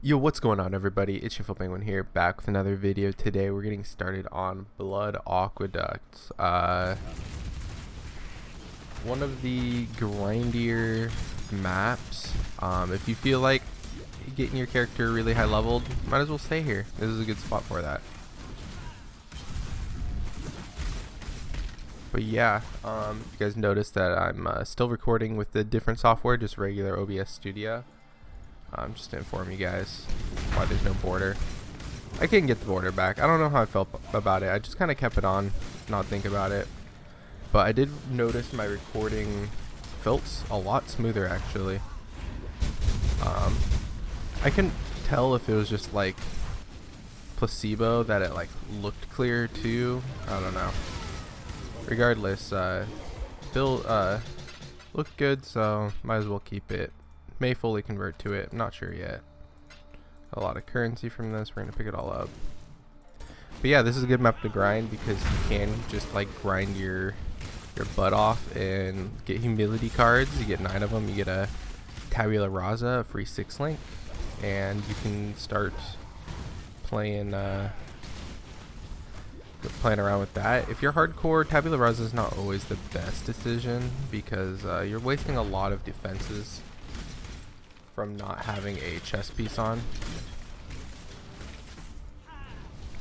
Yo, what's going on, everybody? It's ShamefulPenguin here, back with another video. Today we're getting started on Blood Aqueduct. One of the grindier maps. If you feel like getting your character really high leveled, might as well stay here. This is a good spot for that. But yeah, if you guys noticed that I'm still recording with the different software, just regular OBS Studio. Just to inform you guys why there's no border. I can get the border back. I don't know how I felt about it. I just kind of kept it on, not think about it. But I did notice my recording felt a lot smoother, actually. I couldn't tell if it was just like placebo that it like looked clear too. I don't know. Regardless, build looked good, so might as well keep it. May fully convert to it. I'm not sure yet. A lot of currency from this. We're gonna pick it all up. But yeah, this is a good map to grind because you can just like grind your butt off and get humility cards. You get 9 of them. You get a tabula rasa, a free 6 link, and you can start playing around with that. If you're hardcore, tabula rasa is not always the best decision because you're wasting a lot of defenses from not having a chest piece on.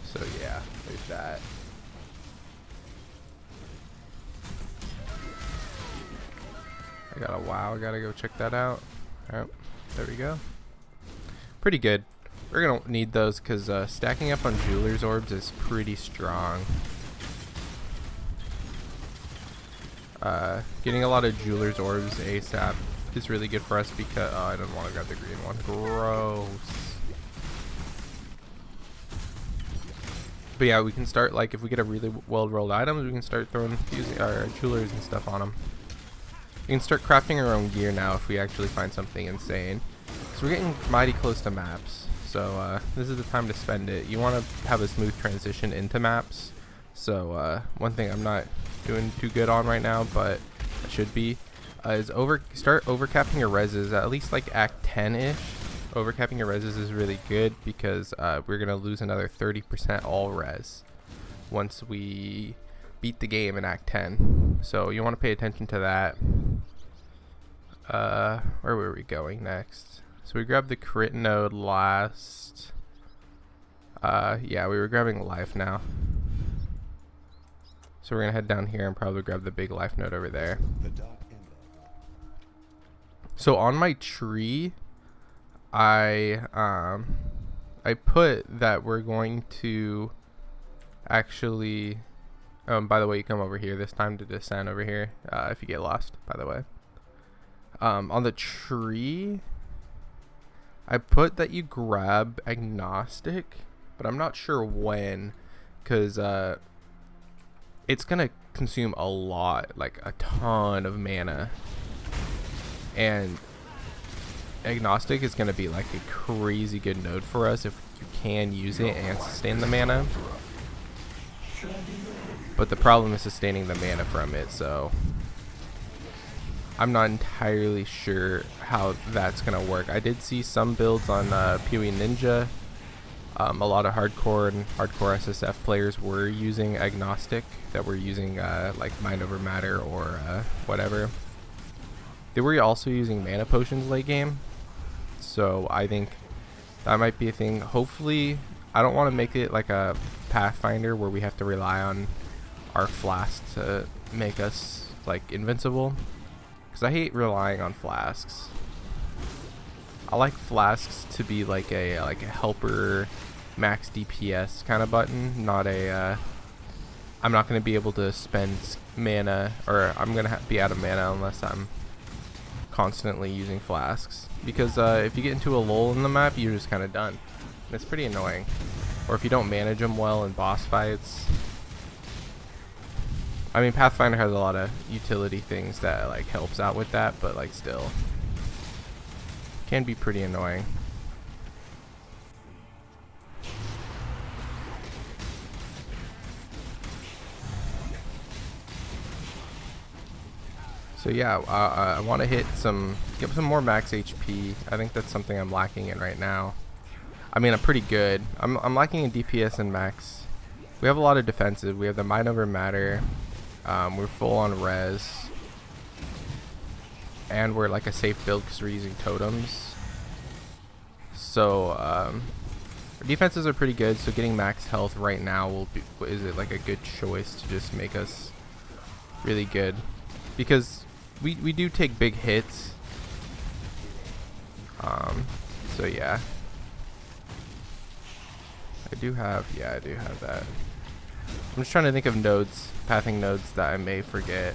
So yeah, there's that. I got a wow, I gotta go check that out. Alright, there we go. Pretty good. We're gonna need those because stacking up on jeweler's orbs is pretty strong. Getting a lot of jeweler's orbs ASAP is really good for us because I don't want to grab the green one. Gross. But yeah, we can start, like, if we get a really well rolled items, we can start throwing our jewelers and stuff on them. We can start crafting our own gear now if we actually find something insane. So we're getting mighty close to maps, so this is the time to spend it. You want to have a smooth transition into maps. So one thing I'm not doing too good on right now, but I should be, is start overcapping your reses at least like Act 10-ish. Overcapping your reses is really good because we're gonna lose another 30% all res once we beat the game in Act 10. So you want to pay attention to that. Where were we going next? So we grabbed the crit node last. Yeah, we were grabbing life now. So we're gonna head down here and probably grab the big life node over there. So on my tree, I put that we're going to actually. By the way, you come over here this time to descend over here. If you get lost, by the way. On the tree, I put that you grab agnostic, but I'm not sure when, because it's gonna consume a lot, like a ton of mana. And agnostic is going to be like a crazy good node for us if you can use it and sustain the mana. But the problem is sustaining the mana from it, so I'm not entirely sure how that's going to work. I did see some builds on PoE Ninja. A lot of hardcore and hardcore SSF players were using agnostic, that were using like mind over matter or whatever. They were also using mana potions late game, so I think that might be a thing. Hopefully, I don't want to make it like a Pathfinder where we have to rely on our flasks to make us like invincible, because I hate relying on flasks. I like flasks to be like a helper max DPS kind of button, not a I'm not going to be able to spend mana, or I'm going to be out of mana unless I'm constantly using flasks, because if you get into a lull in the map, you're just kind of done, and it's pretty annoying. Or if you don't manage them well in boss fights. I mean, Pathfinder has a lot of utility things that like helps out with that, but like still can be pretty annoying. So yeah, I want to get some more max HP. I think that's something I'm lacking in right now. I mean, I'm pretty good. I'm lacking in DPS and max. We have a lot of defensive. We have the Mind Over Matter. We're full on res. And we're like a safe build because we're using totems. So our defenses are pretty good. So getting max health right now will be, is it like a good choice to just make us really good, because we do take big hits. So yeah. I do have that. I'm just trying to think of nodes, pathing nodes that I may forget.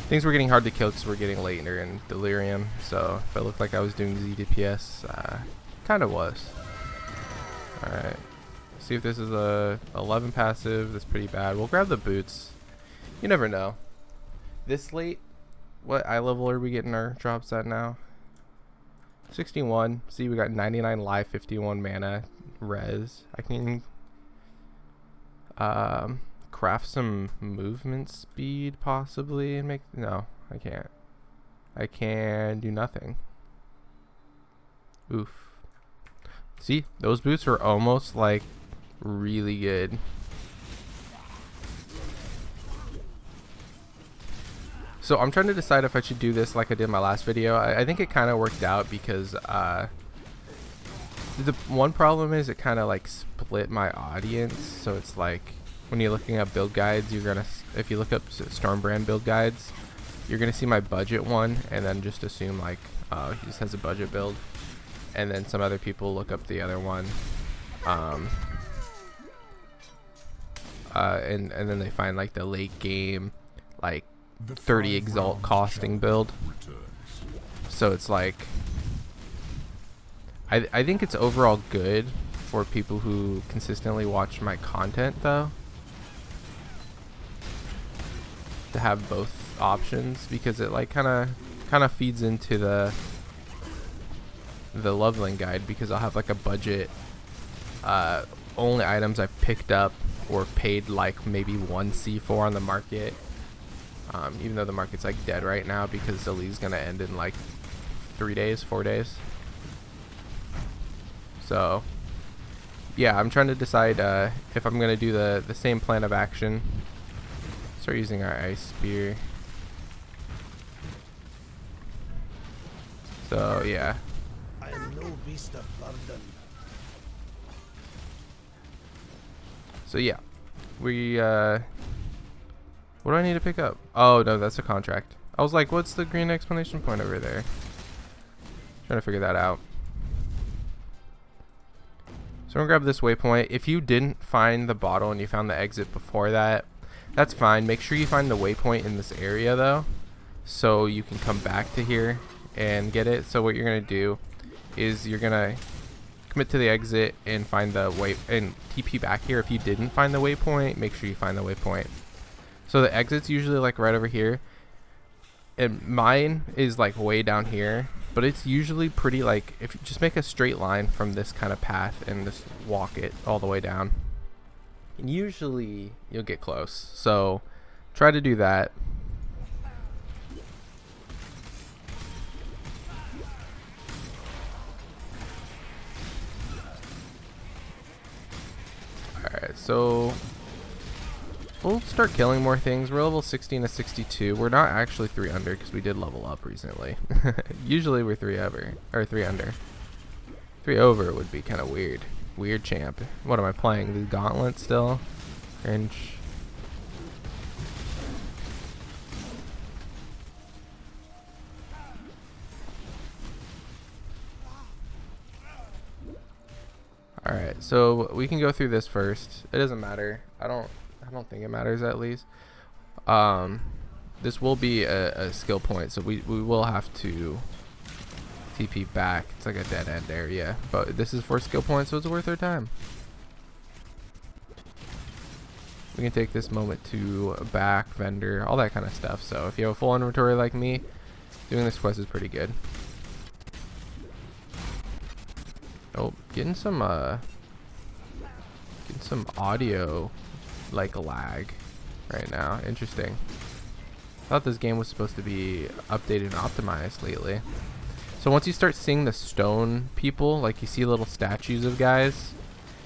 Things were getting hard to kill because we're getting later in Delirium. So if I looked like I was doing ZDPS, kind of was. Alright. See if this is a 11 passive. That's pretty bad. We'll grab the boots. You never know. This late, what eye level are we getting our drops at now? 61. See, we got 99 life, 51 mana, res. I can craft some movement speed possibly and make. No, I can't. I can do nothing. Oof. See, those boots are almost like really good. So I'm trying to decide if I should do this like I did in my last video. I think it kind of worked out because the one problem is it kind of like split my audience. So it's like when you're looking up build guides, you're gonna, if you look up Stormbrand build guides, you're gonna see my budget one and then just assume like he just has a budget build, and then some other people look up the other one, and then they find like the late game like 30 exalt costing build. So it's like I think it's overall good for people who consistently watch my content though, to have both options, because it like kind of feeds into the leveling guide, because I'll have like a budget only items I've picked up or paid like maybe 1 C4 on the market. Even though the market's like dead right now because the league's gonna end in like 4 days. So yeah, I'm trying to decide if I'm gonna do the same plan of action. Start using our ice spear. So yeah. I am no beast of burden. So yeah, we what do I need to pick up? Oh no, that's a contract. I was like, what's the green exclamation point over there? Trying to figure that out. So I'm gonna grab this waypoint. If you didn't find the bottle and you found the exit before that, that's fine. Make sure you find the waypoint in this area though, so you can come back to here and get it. So what you're gonna do is you're gonna commit to the exit and find the way and TP back here. If you didn't find the waypoint, make sure you find the waypoint. So the exit's usually like right over here, and mine is like way down here, but it's usually pretty like, if you just make a straight line from this kind of path and just walk it all the way down, and usually you'll get close. So try to do that. Alright, so we'll start killing more things. We're level 16 to 62. We're not actually 3 under because we did level up recently. Usually we're 3 over, or 3 under. 3 over would be kind of weird. Weird champ. What am I playing? The gauntlet still? Cringe. Alright, so we can go through this first. It doesn't matter. I don't think it matters, at least. This will be a skill point, so we will have to TP back. It's like a dead end area, but this is for skill points, so it's worth our time. We can take this moment to back, vendor, all that kind of stuff. So if you have a full inventory like me, doing this quest is pretty good. Oh, getting some audio like lag right now. Interesting. Thought this game was supposed to be updated and optimized lately. So once you start seeing the stone people, like you see little statues of guys,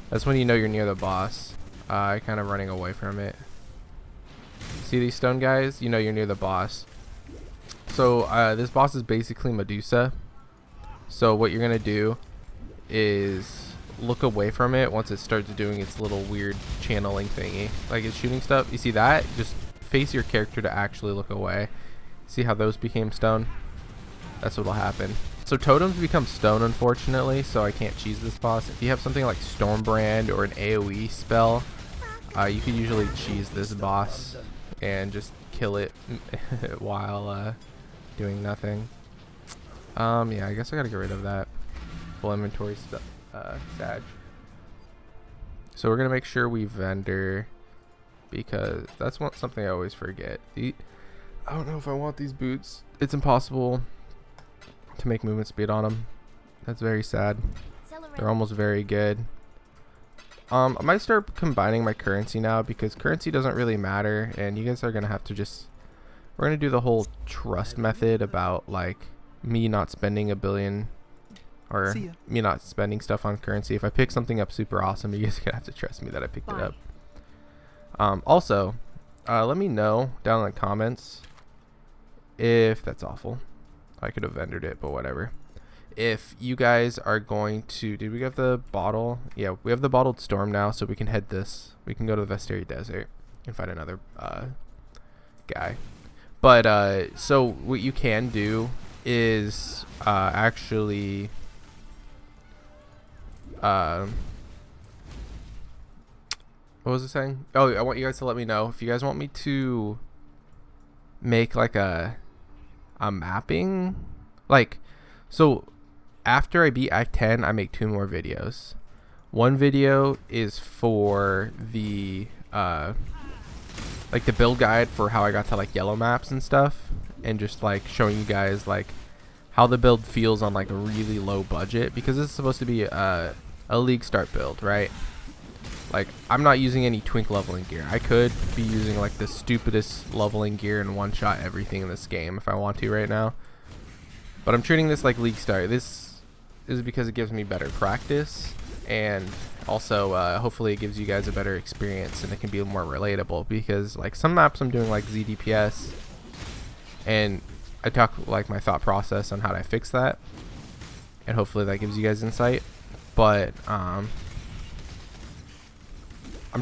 that's when you know you're near the boss. I kind of running away from it. See these stone guys? You know you're near the boss. So this boss is basically Medusa. So what you're gonna do is look away from it once it starts doing its little weird channeling thingy, like it's shooting stuff. You see that? Just face your character to actually look away. See how those became stone? That's what'll happen. So totems become stone, unfortunately, so I can't cheese this boss. If you have something like Stormbrand or an AoE spell, you could usually cheese this boss and just kill it while doing nothing. Yeah, I guess I gotta get rid of that full inventory stuff. Sag. So we're gonna make sure we vendor, because that's something I always forget. I don't know if I want these boots. It's impossible to make movement speed on them. That's very sad. They're almost very good. I might start combining my currency now, because currency doesn't really matter, and you guys are gonna have to just, we're gonna do the whole trust method about like me not spending a billion, or me not spending stuff on currency. If I pick something up super awesome, you guys are gonna have to trust me that I picked it up. Also, let me know down in the comments if that's awful. I could have vendored it, but whatever. If you guys are going to, did we have the bottle? Yeah, we have the bottled storm now, so we can head this. We can go to the Vesteri Desert and find another guy. But so what you can do is actually what was it saying? Oh, I want you guys to let me know if you guys want me to make like a mapping, like, so after I beat Act 10, I make 2 more videos. One video is for the like the build guide for how I got to like yellow maps and stuff, and just like showing you guys like how the build feels on like a really low budget, because this is supposed to be a league start build, right? Like, I'm not using any twink leveling gear. I could be using like the stupidest leveling gear and one-shot everything in this game if I want to right now, but I'm treating this like league start. This is because it gives me better practice, and also hopefully it gives you guys a better experience, and it can be more relatable, because like some maps I'm doing like ZDPS, and I talk like my thought process on how to fix that, and hopefully that gives you guys insight. But I'm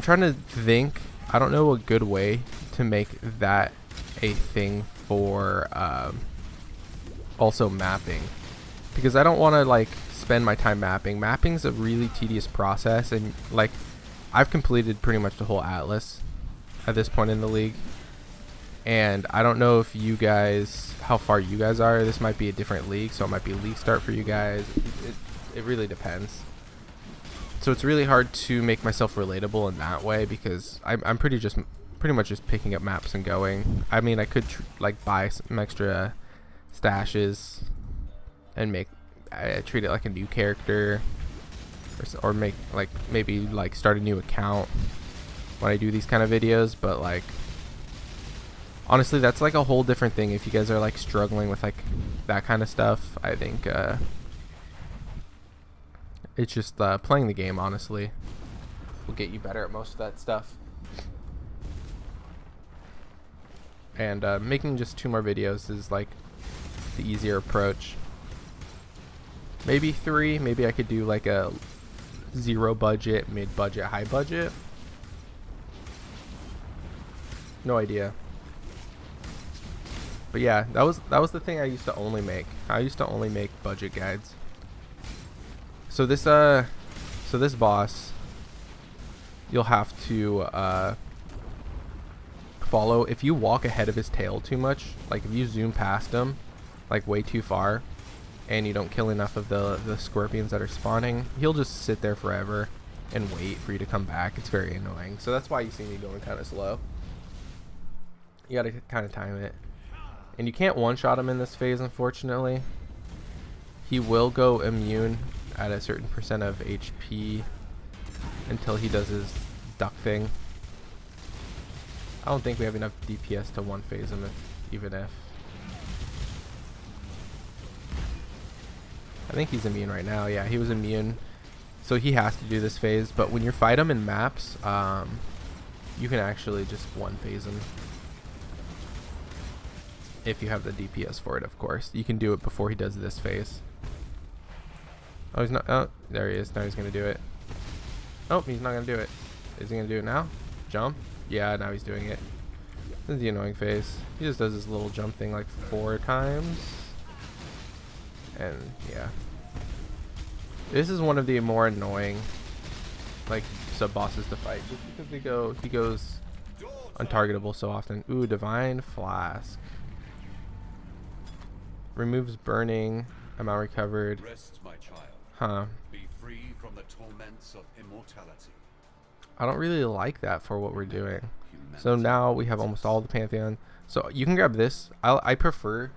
trying to think, I don't know a good way to make that a thing for also mapping, because I don't want to like spend my time mapping. Mapping's a really tedious process, and like I've completed pretty much the whole atlas at this point in the league, and I don't know if you guys, how far you guys are. This might be a different league, so it might be league start for you guys. It really depends. So it's really hard to make myself relatable in that way, because I'm pretty much just picking up maps and going. I mean, I could like buy some extra stashes and treat it like a new character, or make like maybe like start a new account when I do these kind of videos. But like honestly, that's like a whole different thing. If you guys are like struggling with like that kind of stuff, I think it's just playing the game, honestly, will get you better at most of that stuff. And making just 2 more videos is like the easier approach. Maybe 3. Maybe I could do like a 0 budget, mid budget, high budget. No idea. But yeah, that was the thing I used to only make. I used to only make budget guides. So this boss, you'll have to follow. If you walk ahead of his tail too much, like if you zoom past him like way too far, and you don't kill enough of the scorpions that are spawning, he'll just sit there forever and wait for you to come back. It's very annoying. So that's why you see me going kind of slow. You gotta kind of time it. And you can't one-shot him in this phase, unfortunately. He will go immune at a certain % of HP until he does his duck thing. I don't think we have enough DPS to one-phase him, even if. I think he's immune right now. Yeah, he was immune. So he has to do this phase. But when you fight him in maps, you can actually just one phase him. If you have the DPS for it, of course. You can do it before he does this phase. Oh, he's not. Oh, there he is. Now he's going to do it. Oh, he's not going to do it. Is he going to do it now? Jump? Yeah, now he's doing it. This is the annoying phase. He just does this little jump thing like 4 times. And yeah. This is one of the more annoying like sub bosses to fight. Just because he goes untargetable so often. Ooh, Divine Flask. Removes burning. Amount recovered. Rest, my child. Huh. Be free from the torments of immortality. I don't really like that for what we're doing. So now we have almost all the Pantheon. So you can grab this. I prefer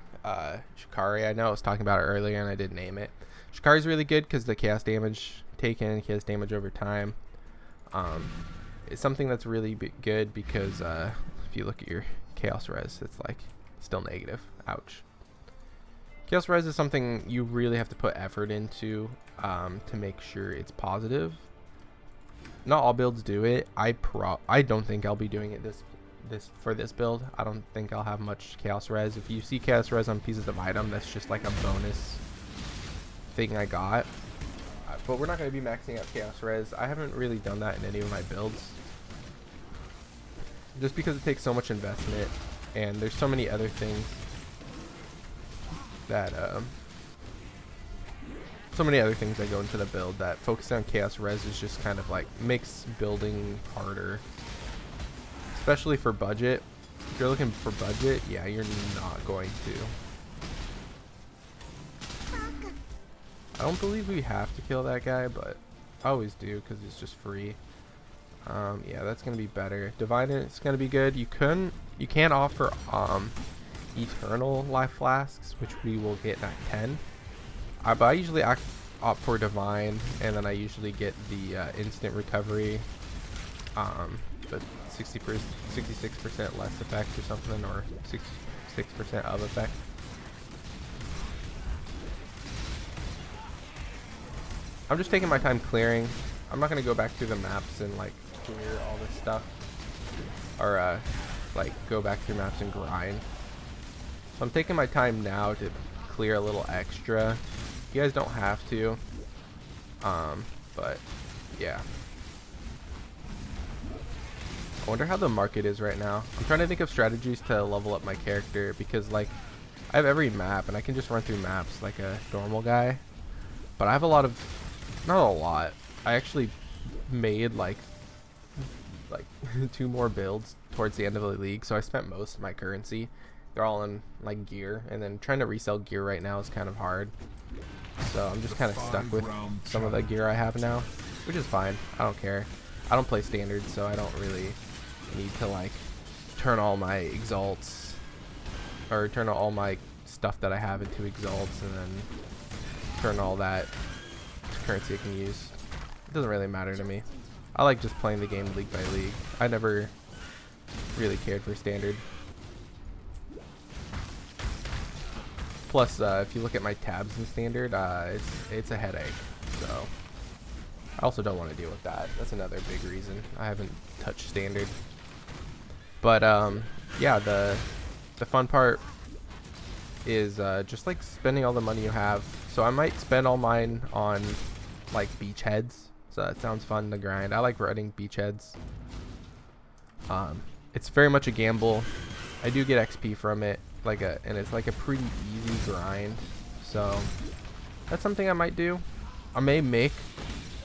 Shikari. I know I was talking about it earlier and I didn't name it. Shikari's really good because the chaos damage taken, chaos damage over time. It's something that's really good because if you look at your chaos res, it's like still negative. Ouch. Chaos res is something you really have to put effort into to make sure it's positive. Not all builds do it. I don't think I'll be doing it for this build. I don't think I'll have much chaos res. If you see chaos res on pieces of item, that's just like a bonus thing I got. But we're not going to be maxing out chaos res. I haven't really done that in any of my builds, just because it takes so much investment, and there's so many other things that that go into the build that focusing on chaos res is just kind of like makes building harder, especially for budget. If you're looking for budget, yeah, you're not going to. I don't believe we have to kill that guy, but I always do because it's just free. Yeah, that's gonna be better. Divine, it's gonna be good. You can't offer eternal life flasks, which we will get at 10. But I usually opt for divine, and then I usually get the instant recovery, but 66% less effect or something, or 66% of effect. I'm just taking my time clearing. I'm not gonna go back through the maps and like clear all this stuff, or like go back through maps and grind. So I'm taking my time now to clear a little extra. You guys don't have to, but yeah. I wonder how the market is right now. I'm trying to think of strategies to level up my character, because like I have every map and I can just run through maps like a normal guy, but I have a lot of, not a lot, I actually made like 2 more builds towards the end of the league, so I spent most of my currency. They're all in like gear, and then trying to resell gear right now is kind of hard. So I'm just kind of stuck with some of the gear I have now, which is fine. I don't care. I don't play standard, so I don't really need to like turn all my exalts or turn all my stuff that I have into exalts and then turn all that to currency I can use. It doesn't really matter to me. I like just playing the game league by league. I never really cared for standard. Plus, if you look at my tabs in standard, it's a headache. So I also don't want to deal with that. That's another big reason I haven't touched standard. But yeah, the fun part is just like spending all the money you have. So I might spend all mine on like beachheads. So that sounds fun to grind. I like running beachheads. It's very much a gamble. I do get XP from it, and it's like a pretty easy grind. So that's something I might do. I may make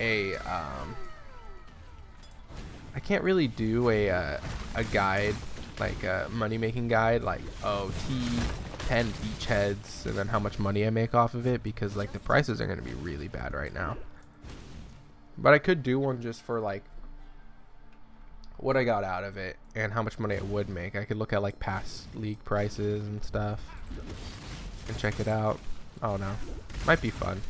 a I can't really do a guide, like a money making guide, like T10 beachheads and then how much money I make off of it, because like the prices are going to be really bad right now. But I could do one just for like what I got out of it and how much money I would make. I could look at like past league prices and stuff and check it out. Oh no, might be fun.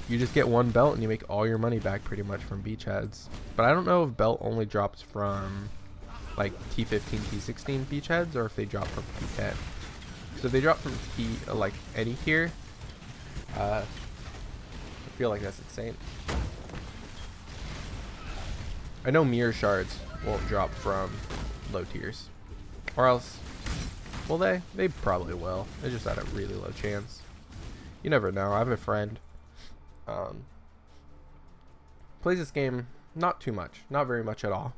You just get one belt and you make all your money back pretty much from beachheads. But I don't know if belt only drops from like T15, T16 beachheads, or if they drop from T10. So they drop from like any tier. I feel like that's insane. I know mirror shards won't drop from low tiers, or else, well, they probably will. They just had a really low chance. You never know. I have a friend plays this game not too much, not very much at all.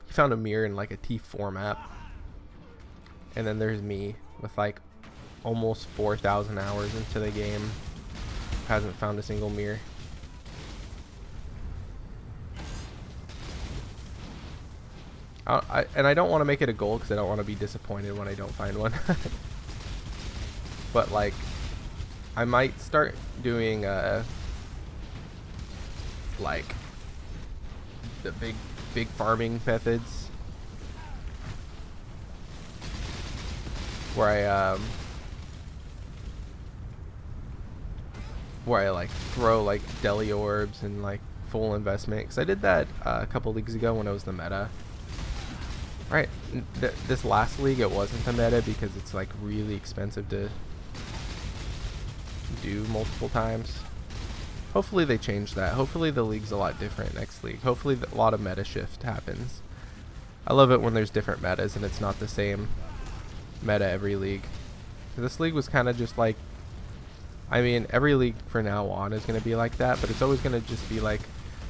He found a mirror in like a T4 map, and then there's me with like almost 4,000 hours into the game, hasn't found a single mirror. And I don't want to make it a goal because I don't want to be disappointed when I don't find one. But like, I might start doing like the big farming methods where I like throw like deli orbs and like full investment, because I did that a couple leagues ago when it was the meta. Right, this last league it wasn't the meta because it's like really expensive to do multiple times. Hopefully they change that. Hopefully the league's a lot different next league. Hopefully a lot of meta shift happens. I love it when there's different metas and it's not the same meta every league. This league was kind of just like, I mean, every league for now on is going to be like that, but it's always going to just be like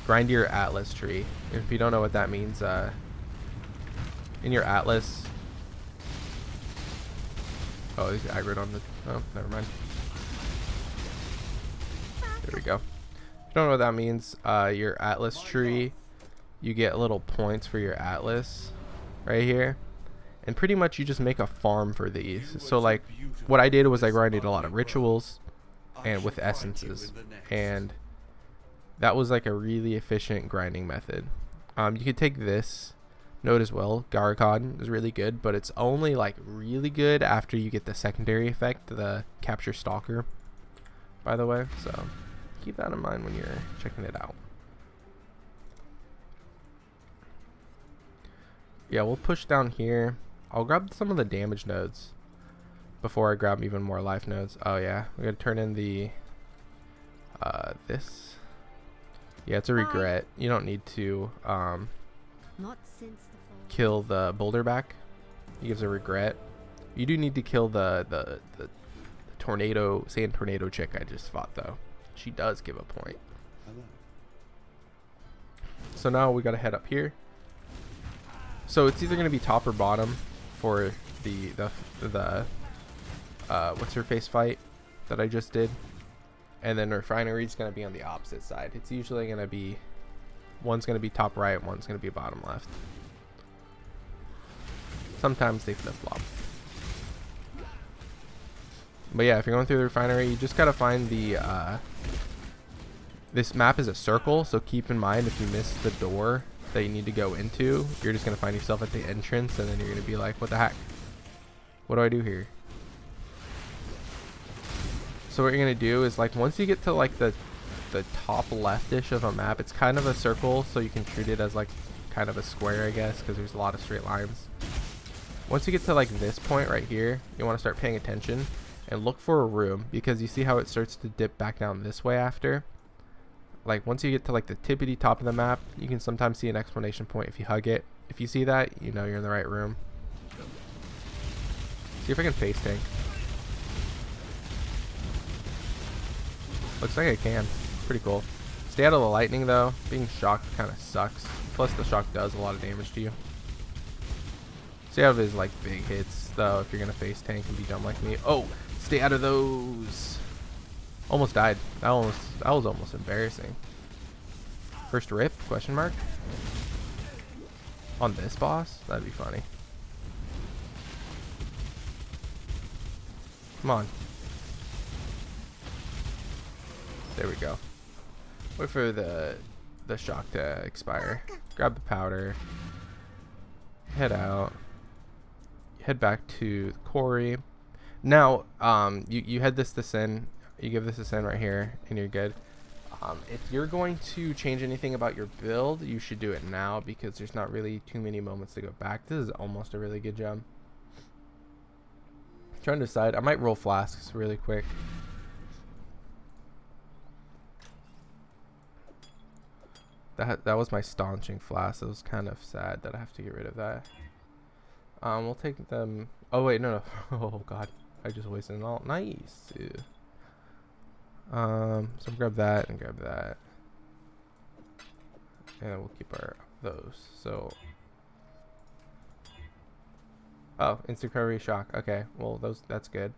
grind your Atlas tree. If you don't know what that means, in your Atlas, oh, he's aggroed on the, oh, never mind. There we go. If you don't know what that means, your Atlas tree, you get little points for your Atlas right here, and pretty much you just make a farm for these. So like what I did was I grinded a lot of rituals and with essences, and that was like a really efficient grinding method. You could take this node as well. Garacon is really good, but it's only like really good after you get the secondary effect, the capture stalker, by the way, so keep that in mind when you're checking it out. Yeah, we'll push down here. I'll grab some of the damage nodes before I grab even more life nodes. Oh yeah, we're gonna turn in the this. Yeah, it's a regret. You don't need to Not since the fall. kill the boulder back. He gives a regret. You do need to kill the tornado, sand tornado chick I just fought though. She does give a point. So now we gotta head up here. So it's either gonna be top or bottom for the what's her face fight that I just did, and then refinery is gonna be on the opposite side. It's usually gonna be, one's gonna be top right, one's gonna be bottom left. Sometimes they flip flop. But yeah, if you're going through the refinery, you just gotta find the this map is a circle, so keep in mind if you miss the door that you need to go into, you're just gonna find yourself at the entrance, and then you're gonna be like, what the heck? What do I do here? So what you're gonna do is, like, once you get to like the top leftish of a map, it's kind of a circle, so you can treat it as like kind of a square, I guess, because there's a lot of straight lines. Once you get to like this point right here, you want to start paying attention and look for a room, because you see how it starts to dip back down this way after. Like once you get to like the tippity top of the map, you can sometimes see an exclamation point if you hug it. If you see that, you know you're in the right room. See if I can face tank. Looks like I can. Pretty cool. Stay out of the lightning though. Being shocked kind of sucks. Plus the shock does a lot of damage to you. Stay out of his like big hits though if you're gonna face tank and be dumb like me. Oh, stay out of those. Almost died. That was almost embarrassing. First rip? Question mark. On this boss? That'd be funny. Come on. There we go. Wait for the shock to expire. Grab the powder. Head out. Head back to the quarry. Now, you head this in. You give this a send right here, and you're good. If you're going to change anything about your build, you should do it now, because there's not really too many moments to go back. This is almost a really good jump. Trying to decide. I might roll flasks really quick. That was my staunching flask. It was kind of sad that I have to get rid of that. We'll take them. Oh wait, no. Oh god, I just wasted an alt. Nice. Ew. So grab that and grab that, and then we'll keep those. So, oh, instant recovery shock. Okay, well that's good.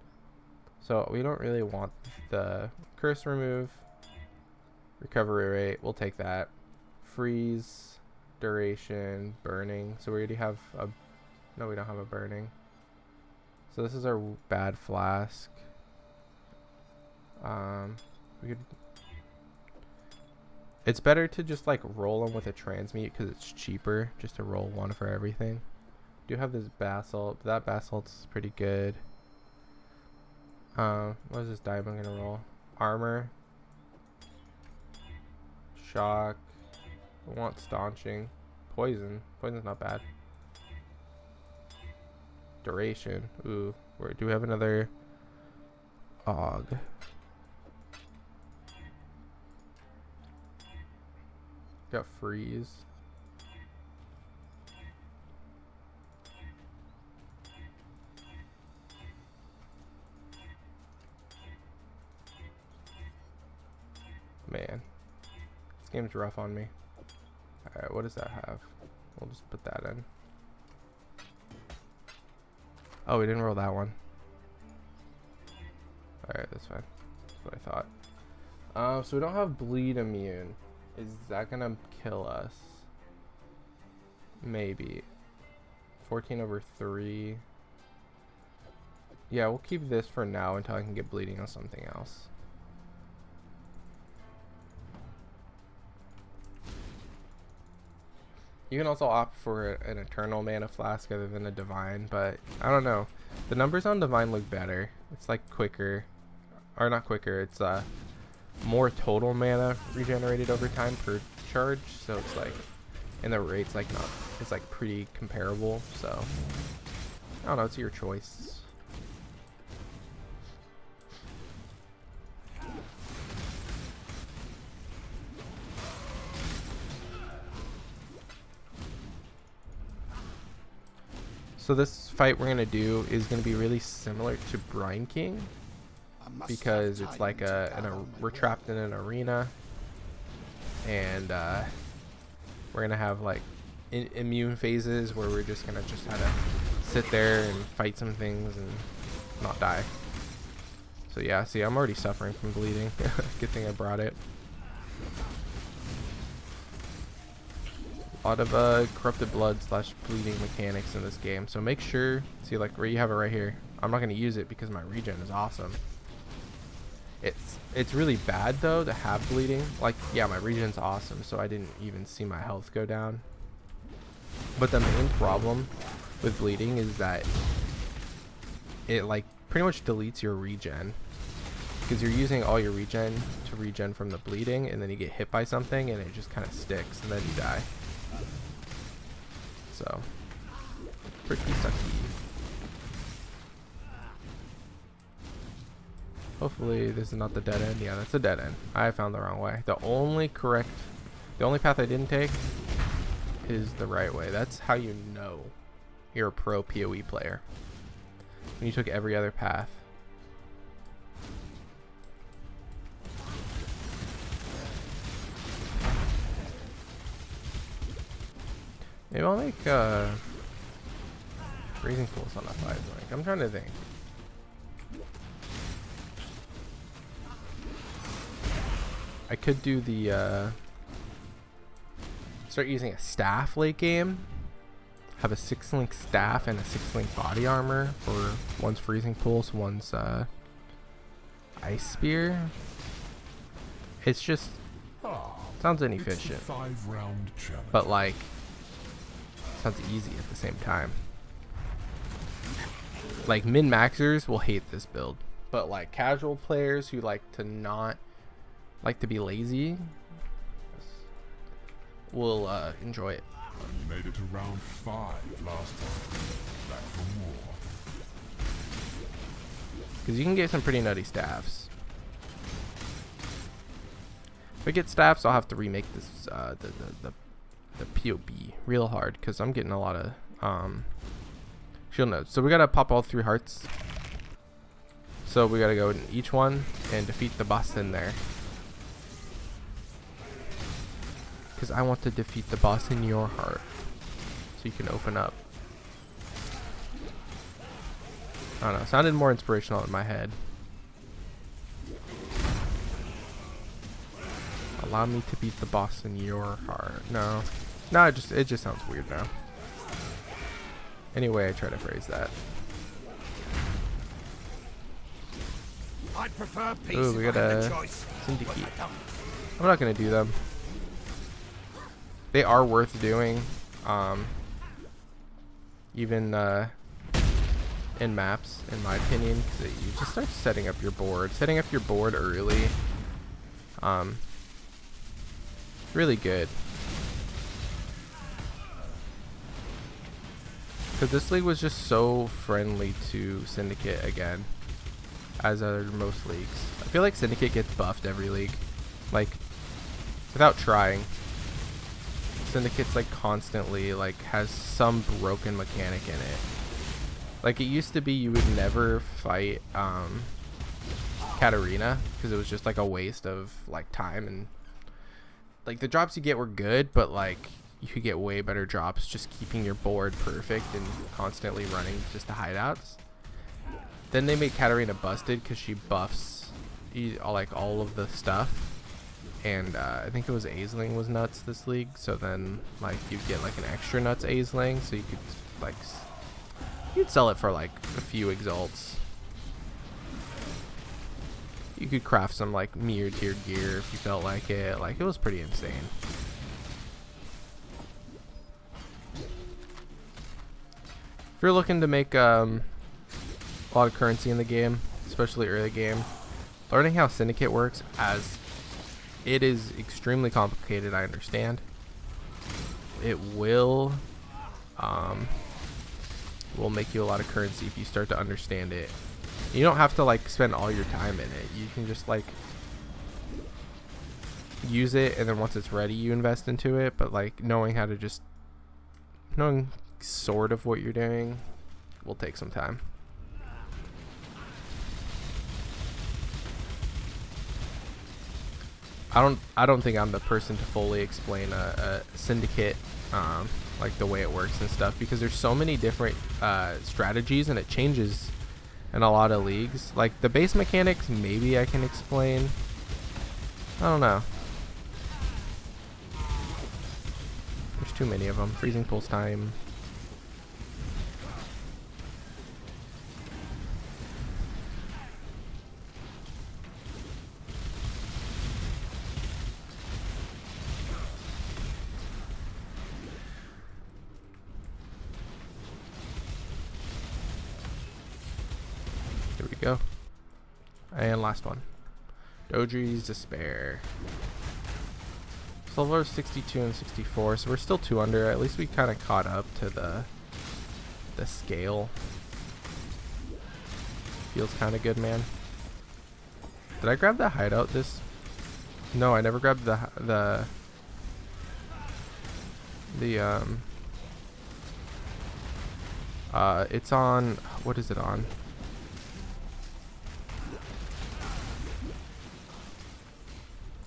So we don't really want the curse remove. Recovery rate, we'll take that. Freeze, duration, burning. So we already have a. No, we don't have a burning. So this is our bad flask. We could. It's better to just like roll them with a transmute because it's cheaper just to roll one for everything. Do have this basalt. That basalt's pretty good. What is this diamond gonna roll? Armor. Shock. I want staunching. Poison. Poison's not bad. Duration. Ooh. Where do we have another Og? Got freeze. Man, this game's rough on me. Alright, what does that have? We'll just put that in. Oh, we didn't roll that one. Alright, that's fine. That's what I thought. So we don't have bleed immune. Is that gonna kill us? Maybe. 14/3. Yeah, we'll keep this for now until I can get bleeding on something else. You can also opt for an eternal mana flask other than a divine, but I don't know. The numbers on divine look better. It's like quicker, or not quicker. It's more total mana regenerated over time per charge. So it's like, and the rate's like not. It's like pretty comparable. So I don't know. It's your choice. So this fight we're gonna do is gonna be really similar to Brine King because it's like we're trapped in an arena, and we're gonna have like immune phases where we're just gonna have to sit there and fight some things and not die. So yeah, see, I'm already suffering from bleeding. Good thing I brought it. A lot of corrupted blood / bleeding mechanics in this game, so make sure, see, like where you have it right here, I'm not going to use it because my regen is awesome. It's really bad though to have bleeding. Like, yeah, my regen's awesome, so I didn't even see my health go down. But the main problem with bleeding is that it like pretty much deletes your regen, because you're using all your regen to regen from the bleeding, and then you get hit by something and it just kind of sticks and then you die. So, pretty sucky. Hopefully this is not the dead end. Yeah, that's a dead end. I found the wrong way. The only path I didn't take is the right way. That's how you know you're a pro PoE player. When you took every other path. Maybe I'll make freezing pools on a 5 link. I'm trying to think. I could do the start using a staff late game. Have a 6-link staff and a 6-link body armor for one's freezing pulse, one's ice spear. It's just sounds inefficient, but like sounds easy at the same time. Like min-maxers will hate this build, but like casual players who like to be lazy will enjoy it. You made it to round 5 last time. Back for more. because you can get some pretty nutty staffs. If I get staffs, I'll have to remake this the PoB real hard, because I'm getting a lot of shield nodes. So we gotta pop all 3 hearts. So we gotta go in each one and defeat the boss in there. Because I want to defeat the boss in your heart, so you can open up. I don't know. It sounded more inspirational in my head. Allow me to beat the boss in your heart. No, it just sounds weird now. Anyway, I try to phrase that. I'd prefer peace. Ooh, we if got I had the a choice. syndicate. But I don't. I'm not gonna do them. They are worth doing, even in maps, in my opinion, because you just start setting up your board. Setting up your board early, really good. Because this league was just so friendly to Syndicate again, as are most leagues. I feel like Syndicate gets buffed every league, like without trying. Syndicate's like constantly like has some broken mechanic in it. Like it used to be you would never fight Katarina because it was just like a waste of like time, and like the drops you get were good, but like you could get way better drops just keeping your board perfect and constantly running just the hideouts. Then they made Katarina busted because she buffs like all of the stuff. And I think it was Aisling was nuts this league, so then like you'd get like an extra nuts Aisling, so you could like you'd sell it for like a few exalts. You could craft some like mirror tier gear if you felt like it. Like it was pretty insane. If you're looking to make a lot of currency in the game, especially early game, learning how Syndicate works, as it is extremely complicated, I understand. It will make you a lot of currency if you start to understand it. You don't have to like spend all your time in it. You can just like use it, and then once it's ready you invest into it, but like knowing sort of what you're doing will take some time. I don't think I'm the person to fully explain a Syndicate like the way it works and stuff, because there's so many different strategies and it changes in a lot of leagues. Like the base mechanics maybe I can explain. I don't know. There's too many of them. Freezing pulse time. There we go. And last one. Dodri's Despair. Silver 62 and 64, so we're still 2 under. At least we kind of caught up to the scale. Feels kind of good, man. Did I grab the hideout this? No, I never grabbed it's on, what is it on?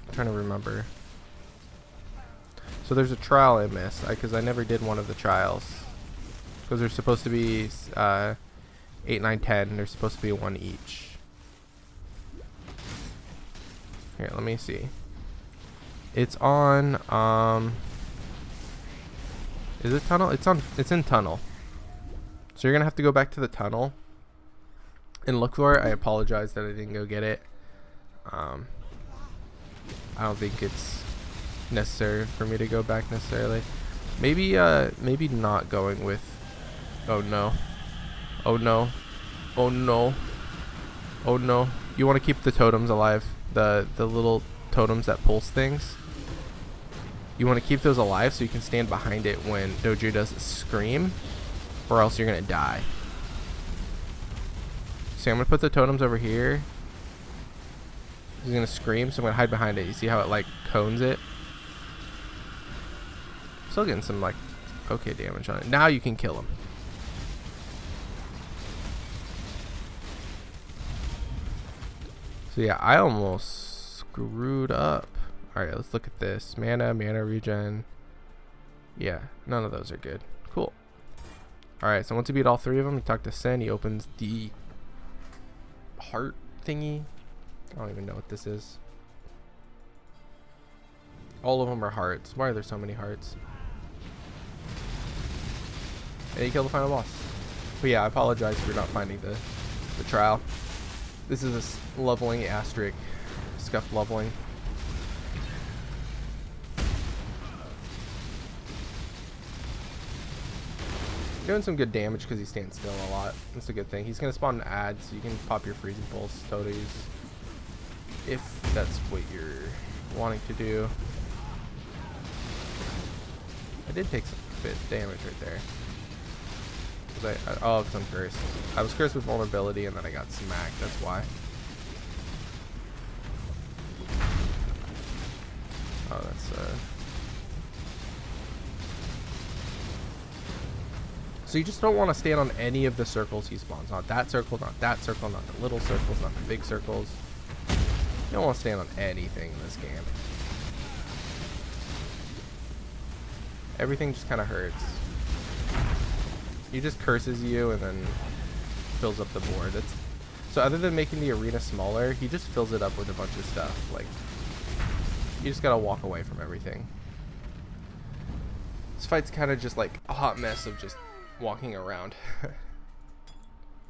I'm trying to remember. So there's a trial I missed because I never did one of the trials, because there's supposed to be 8, 9, 10. There's supposed to be 1 each. Here, let me see. It's on is it tunnel? It's in tunnel. So you're gonna have to go back to the tunnel and look for it. I apologize that I didn't go get it. I don't think it's necessary for me to go back necessarily. Maybe not going with, oh no, oh no, oh no, oh no. You want to keep the totems alive, the little totems that pulse things. You want to keep those alive so you can stand behind it when Doju does scream, or else you're gonna die. See, I'm gonna put the totems over here. He's gonna scream, so I'm gonna hide behind it. You see how it like cones it? Still getting some like okay damage on it. Now you can kill him. So yeah, I almost screwed up. Alright, let's look at this. Mana regen. Yeah, none of those are good. Cool. Alright, so once you beat all three of them, you talk to Sin. He opens the heart thingy. I don't even know what this is. All of them are hearts. Why are there so many hearts? And you kill the final boss. But yeah, I apologize for not finding the trial. This is a leveling asterisk. Scuffed leveling. Doing some good damage because he stands still a lot. That's a good thing. He's going to spawn an ad, so you can pop your freezing pulse toadies if that's what you're wanting to do. I did take some bit damage right there. Oh, because I'm cursed. I was cursed with vulnerability and then I got smacked. That's why. Oh, that's So you just don't want to stand on any of the circles he spawns. Not that circle, not that circle, not the little circles, not the big circles. You don't want to stand on anything in this game. Everything just kind of hurts. He just curses you and then fills up the board. So other than making the arena smaller, he just fills it up with a bunch of stuff. Like, you just gotta walk away from everything. This fight's kind of just like a hot mess of just walking around.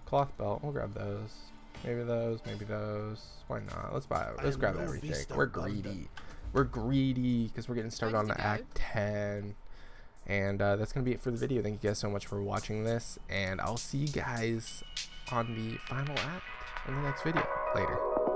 Cloth belt, we'll grab those. Maybe those, maybe those. Why not? Let's buy it. Let's grab everything. We're greedy. We're greedy because we're getting started on the Act 10. And that's going to be it for the video. Thank you guys so much for watching this. And I'll see you guys on the final act in the next video. Later.